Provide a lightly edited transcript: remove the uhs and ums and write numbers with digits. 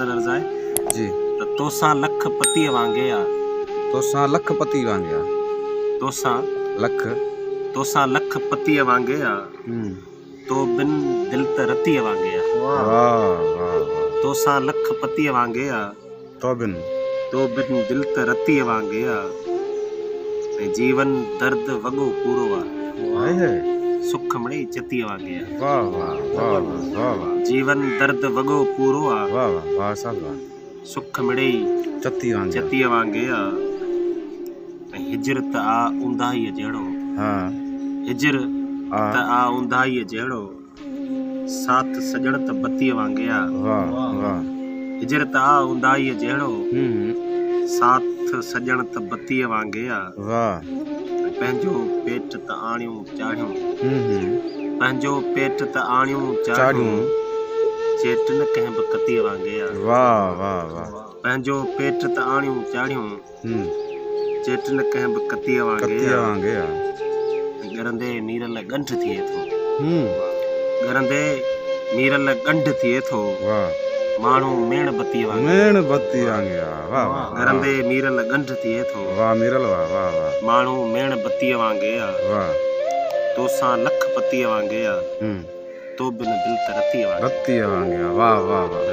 गजल अर्ज है जी। तोसा लख पति वांगे आ तोसा लख पति वांगे आ तोसा लख तोसा लख पति वांगे आ तो बिन दिल त रती वांगे आ वाह वाह वाह तोसा लख पति वांगे आ तो बिन दिल त रती वांगे आ जीवन दर्द वगो पूरो आ हाय हाय सुख मणे चती वांगे आ वाह वाह वाह वाह वाह जीवन दर्द वगो पूरो आ वाह वाह वाह साहब वाह सुख मणे चती वांगे आ हिजरत आ उंधाई जहिड़ो हाँ हिजर त आ उंधाई जहिड़ो साथ सजण त बत्ती वांगे आ वाह वाह हिजरत आ उंधाई जहिड़ो साथ सजण त बत्ती वांगे आ वाह पंहिंजो पेट त आणियूं चाढ़ियूं पंहिंजो पेट त आणियूं चाढ़ियूं चेट न कंहिं बि कती वांगे आ वाह वाह वाह पंहिंजो पेट त आणियूं चाढ़ियूं चेट न कंहिं बि कती वांगे आ गरंदे नीरल गंढ थिए थो गरंदे नीरल गंढ थिए थो माण्हू मेण बत्ती वांगे आ वाह वाह गरंदे नीरल गंढ थिए थो वाह मीरल वाह वाह वाह माण्हू मेण बत्ती वांगे आ वाह तोसां लख पति वांगे आ तो बिन दिल त रती वांगे वाह वाह वाह